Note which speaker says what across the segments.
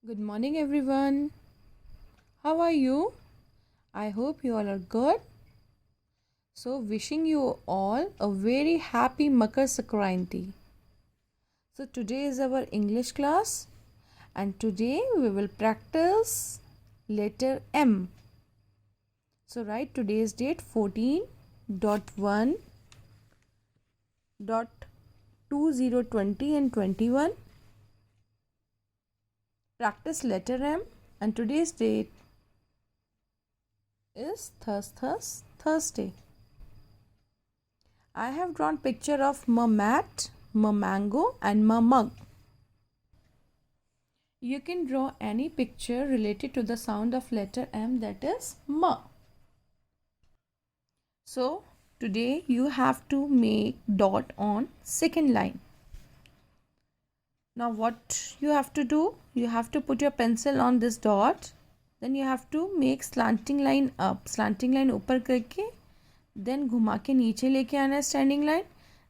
Speaker 1: Good morning, everyone. How are you? I hope you all are good. So, wishing you all a very happy Makar Sankranti. So, today is our English class, and today we will practice letter M. So, write today's date 14.1.2020 and 21. Practice letter M, and today's date is Thursday. I have drawn picture of my mat, my mango and my mug. You can draw any picture related to the sound of letter M, that is M. So today you have to make dot on second line. Now what you have to do? You have to put your pencil on this dot. Then you have to make slanting line up. Slanting line ऊपर करके then घुमा के नीचे लेके आना है standing line.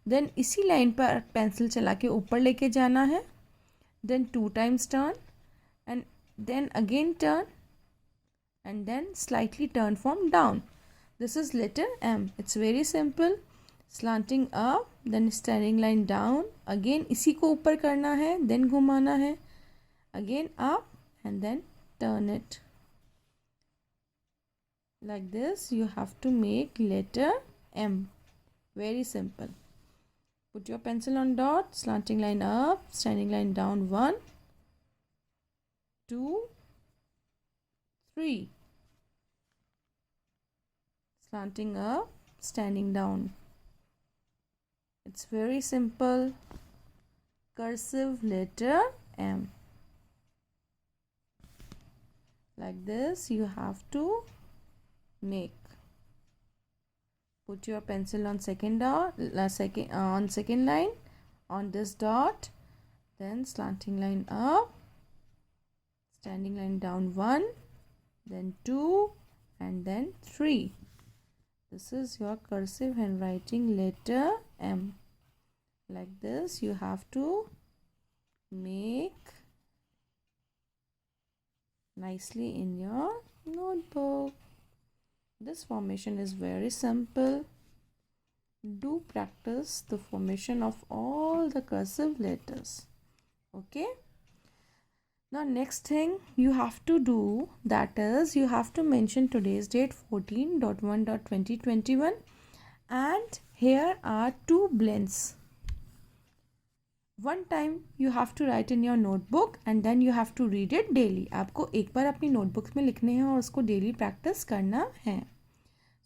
Speaker 1: Then इसी line पर पेंसिल चला के ऊपर लेके जाना है. Then 2 times turn and then again turn and then slightly turn from down. This is letter M. It's very simple. Slanting up then standing line down. Again इसी को ऊपर करना है, देन घुमाना है, again up and then turn it. Like this you have to make letter M. Very simple. Put your pencil on dot, slanting line up, standing line down. 1 2 3. Slanting up, standing down. It's very simple. Cursive letter M. Like this you have to make. Put your pencil on second line on this dot, then slanting line up, standing line down. 1, then 2 and then 3. This is your cursive handwriting letter M. Like this you have to make nicely in your notebook. This formation is very simple. Do practice the formation of all the cursive letters. Okay. Now next thing you have to do, that is you have to mention today's date 14.1.2021 and here are 2 blends. One time you have to write in your notebook and then you have to read it daily. आपको एक बार अपनी notebooks में लिखने हैं और उसको daily practice करना है.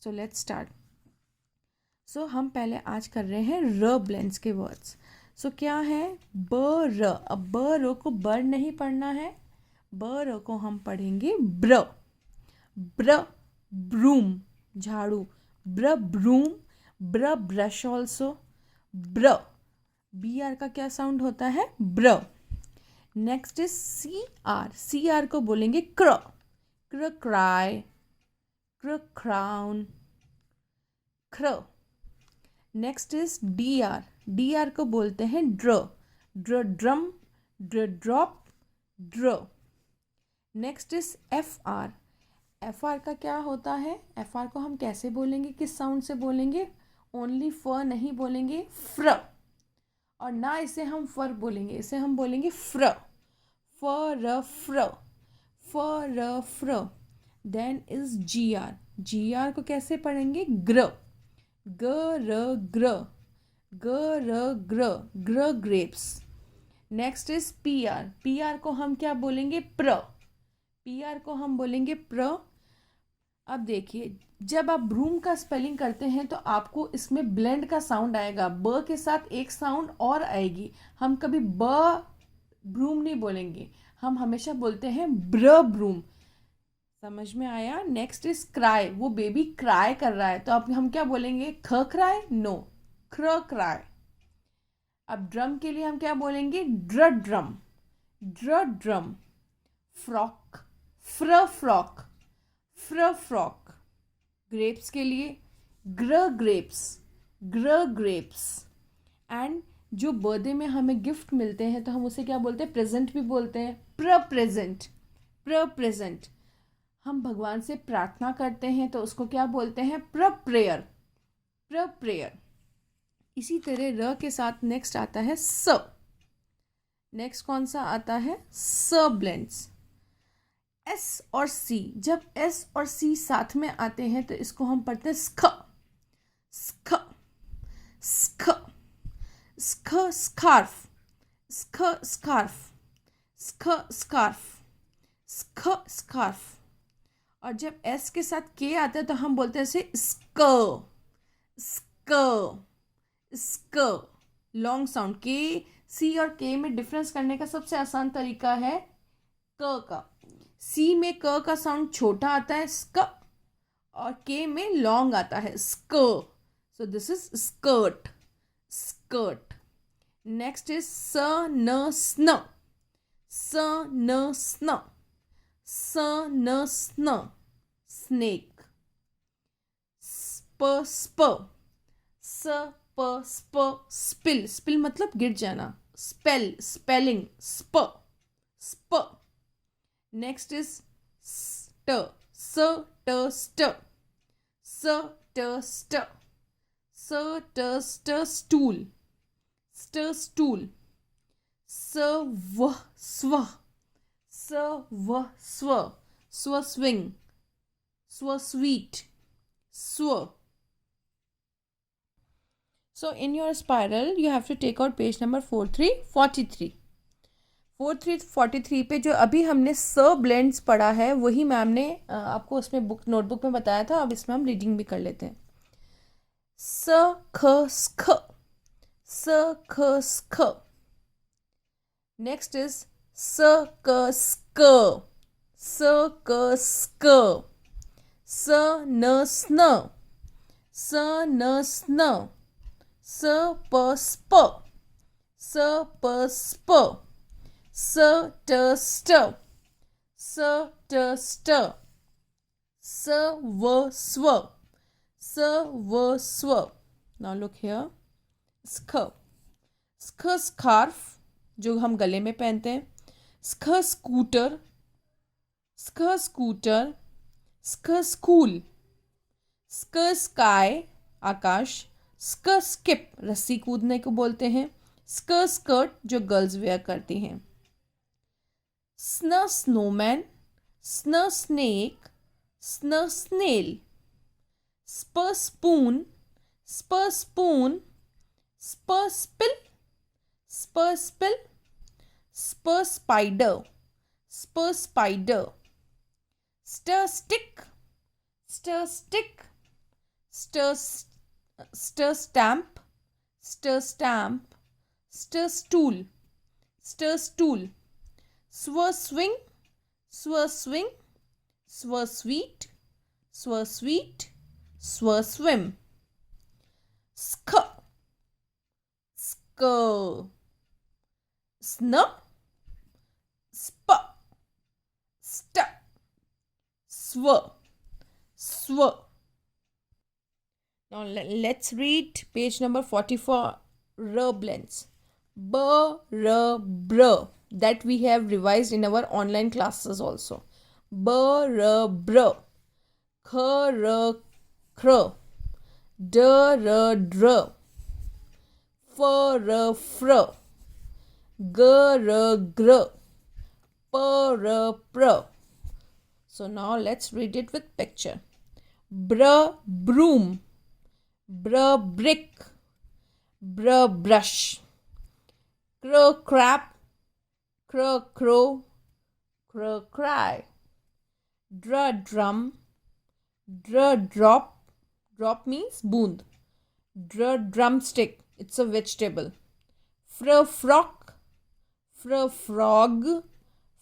Speaker 1: So let's start. So हम पहले आज कर रहे हैं र blends के words. So क्या है ब र. अब ब र को बर नहीं पढ़ना है, ब र को हम पढ़ेंगे ब्र. ब्र ब्रूम झाड़ू, ब्र ब्रूम, ब्र ब्रश ऑल्सो, ब्र. बी आर का क्या साउंड होता है ब्र. Next is C R. C R को बोलेंगे क्र. क्र क्राई, क्र क्राउन, क्र. Next is D R. D R को बोलते हैं ड्र. ड्र ड्रम, ड्र ड्रॉप, ड्र. Next is F R. F R का क्या होता है? एफ आर को हम कैसे बोलेंगे, किस साउंड से बोलेंगे? ओनली फ नहीं बोलेंगे, फ्र. और ना इसे हम फर बोलेंगे, इसे हम बोलेंगे फ्र. फ र फ्र, f r fr. Then is G R. G R को कैसे पढ़ेंगे? ग्र. ग र ग्र, ग र ग्र, ग्र grapes. Next is P R. P R को हम क्या बोलेंगे? प्र. पी आर को हम बोलेंगे प्र. अब देखिए जब आप ब्रूम का स्पेलिंग करते हैं तो आपको इसमें ब्लेंड का साउंड आएगा, ब के साथ एक साउंड और आएगी. हम कभी ब ब्रूम नहीं बोलेंगे, हम हमेशा बोलते हैं ब्र ब्रूम. समझ में आया? Next is cry. वो बेबी क्राई कर रहा है तो अब हम क्या बोलेंगे? ख क्राई? नो, क्र क्राई. अब ड्रम के लिए हम क्या बोलेंगे? ड्र ड्रम, ड्र ड्रम. फ्रॉक, फ्र फ्रॉक, फ्र फ्रॉक. ग्रेप्स के लिए ग्र ग्रेप्स, ग्र ग्रेप्स. एंड जो बर्थडे में हमें गिफ्ट मिलते हैं तो हम उसे क्या बोलते हैं? प्रेजेंट भी बोलते हैं. Present, present. हम भगवान से प्रार्थना करते हैं तो उसको क्या बोलते हैं? Prayer, prayer. इसी तरह र के साथ नेक्स्ट आता है स। नेक्स्ट कौन सा आता है? स ब्लेंड्स। एस और सी, जब एस और सी साथ में आते हैं तो इसको हम पढ़ते हैं स्ख, स्ख, स्ख, स्ख स्कार्फ, स्ख स्कार्फ, स्ख स्कार्फ, स्ख स्कार्फ। और जब एस के साथ के आता है तो हम बोलते हैं इसे स्क, स्क, स्क। Long sound. के, सी और के में डिफरेंस करने का सबसे आसान तरीका है क का। सी में क का साउंड छोटा आता है स्क, और के में लॉन्ग आता है स्क। So this is skirt, skirt. Next is स न स्न, स न स्न, स न स्न, स्नेक। स्प स्प, स प स्प, स्पिल, स्पिल मतलब गिर जाना। स्पेल, स्पेलिंग, स्प, स्प। नेक्स्ट इज स्ट, स ट स्ट, स ट स्ट, स ट स्ट, स्टूल, स्ट स्टूल। स व स्व, स व स्व, स्व स्विंग, स्व स्वीट, स्व। So in your spiral you have to take out page number 4343. 4343 पे जो अभी हमने स ब्लेंड्स पढ़ा है वही मैम ने आपको उसमें बुक नोटबुक में बताया था। अब इसमें हम रीडिंग भी कर लेते हैं। स ख स्ख, स ख स्ख। नेक्स्ट इज स क स्क, स क स्क। स न स्न, स न स्न, स प स्प, स प स्प। स ट स्ट, स ट स्ट, स व स्व, स व स्व। नाउ लुक हियर, स्ख, स्ख स्कार्फ जो हम गले में पहनते हैं। स्ख स्कूटर, स्ख स्कूटर, स्ख स्कूल। स्क स्काई, आकाश। स्क स्किप, रस्सी कूदने को बोलते हैं। स्क स्कर्ट जो गर्ल्स वेयर करती हैं। स्न स्नोमैन, स्न स्नेक, स्न स्नेल। स्प स्पून, स्प स्पून, स्प स्पिल, स्प spill. Sp spider, sp spider. Stir stick, stir stick, stir stir stamp, stir stamp, stir stool, stir stool. Sw swing, sw swing, sw sweet, sw sweet, sw swim. Sk, sk. Sn, sp, st, sw, sw. Now let's read page number 44, R blends. B, R, br. That we have revised in our online classes also. B, R, br. Kh, R, khr. D, R, dr. F, R, fr. G, R, gr. P, R, pr. So now let's read it with picture. Br, broom. Br, brick. Br, brush. Cr, crap. Cr, crow. Cr, cry. Dr, drum. Dr, drop. Drop means boond. Dr, drumstick. It's a vegetable. Fr, frock. Fr, frog.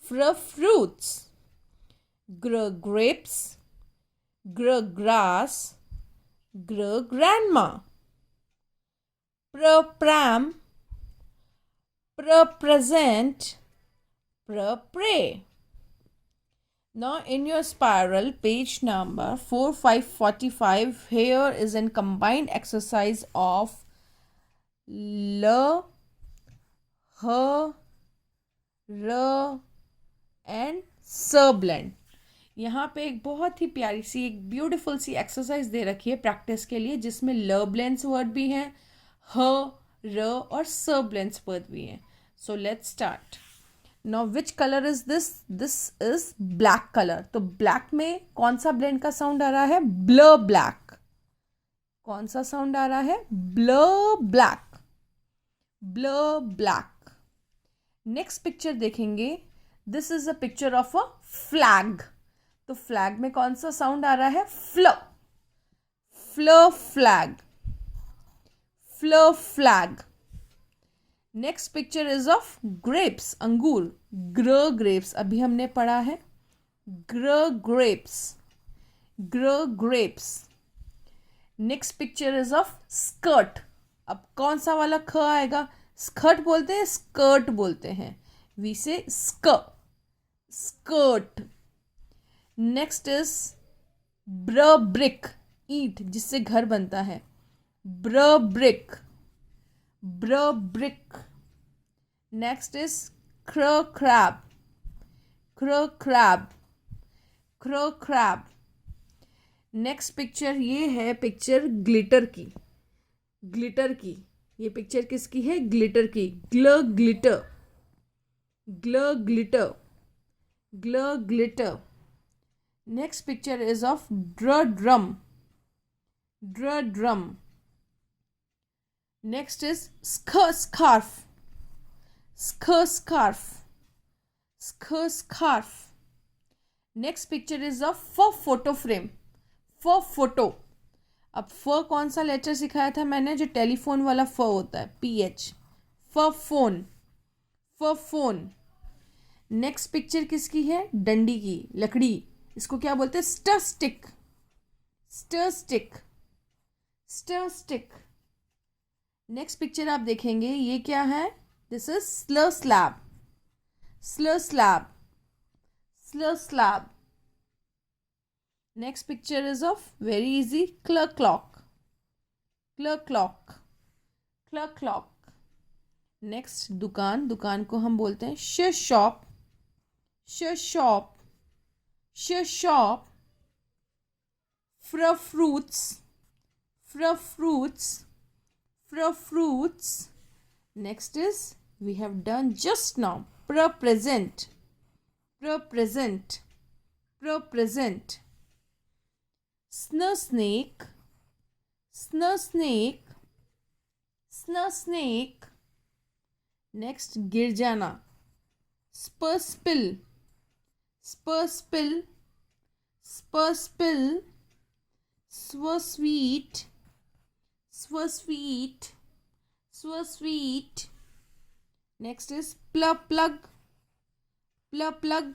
Speaker 1: Fr, fruits. Gr, grapes. Gr, grass. Gr, grandma. Pr, pram. Pr, present. Pr, pray. Now in your spiral, page number 4545, here is a combined exercise of L, H, R, स blend. यहाँ पे एक बहुत ही प्यारी सी एक beautiful सी exercise दे रखी है practice के लिए, जिसमें ल ब्लेंड्स वर्ड भी हैं, ह, र और स ब्लेंड्स वर्ड भी हैं। So let's start. Now which colour is this? This is black colour. तो ब्लैक में कौन सा ब्लेंड का साउंड आ रहा है? ब्ल ब्लैक। कौन सा साउंड आ रहा है? ब्ल ब्लैक, ब्ल ब्लैक। नेक्स्ट पिक्चर देखेंगे। This is a picture of a flag. तो फ्लैग में कौन सा साउंड आ रहा है? फ्ल, फ्ल फ्लैग, फ्ल flag. Next picture is of grapes, अंगूर। ग्र ग्रेप्स अभी हमने पढ़ा है, ग्र ग्रेप्स, ग्र grapes. Next picture is of skirt. अब कौन सा वाला ख आएगा? स्कर्ट बोलते हैं, स्कर्ट बोलते हैं, वी से स्क, स्कर्ट। नेक्स्ट इज ब्र ब्रिक, ईंट जिससे घर बनता है, ब्र ब्रिक, ब्र ब्रिक। नेक्स्ट इज क्र क्रैब, क्र क्रैब, क्र क्रैब। नेक्स्ट पिक्चर ये है पिक्चर ग्लिटर की, ग्लिटर की। ये पिक्चर किसकी है? ग्लिटर की। ग्ल ग्लिटर, ग्ल ग्लिटर, ग्ल glitter. Next picture is of ड्र ड्रम, ड्र ड्रम। नेक्स्ट इज स्क स्कार्फ, स्क स्कार्फ, स्क scarf. Next picture is of फ फोटो फ्रेम, फ फोटो। अब फ कौन सा लेटर सिखाया था मैंने? जो टेलीफोन वाला फ होता है, PH, फ फोन, फ फोन। नेक्स्ट पिक्चर किसकी है? डंडी की, लकड़ी। इसको क्या बोलते हैं? Stir stick, stir stick, stir stick. Next picture आप देखेंगे, ये क्या है? This is slur slab, slur slab, slur slab. Next picture is of very easy, clerk clock, clerk clock, clerk clock. Next दुकान, दुकान को हम बोलते हैं श शॉप, श शॉप, श शॉप। फ्र फ्रूट्स, फ्र fruits, फ्र fruits. Next is we have done just now pre present, pre present, pre present. Sn snake, sn snake, sn snake. Next गिर जाना, spur spill, spur spill, spur spill. Sw sweet, sw sweet, sw sweet. Next is plug plug, plug plug,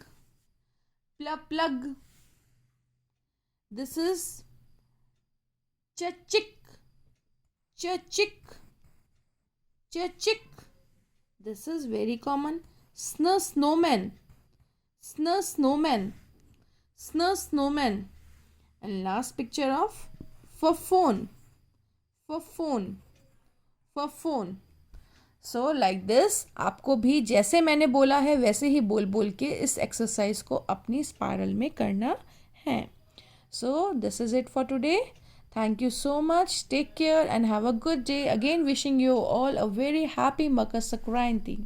Speaker 1: plug plug. This is chachik, chachik, chachik. This is very common. Sn snowman, sn snowman, sn snowman. And last picture of for phone, for phone, for phone. So like this, आपको भी जैसे मैंने बोला है वैसे ही बोल बोल के इस एक्सरसाइज को अपनी स्पाइरल में करना है. So this is it for today. Thank you so much. Take care and have a good day. Again wishing you all a very happy Makar Sankranti.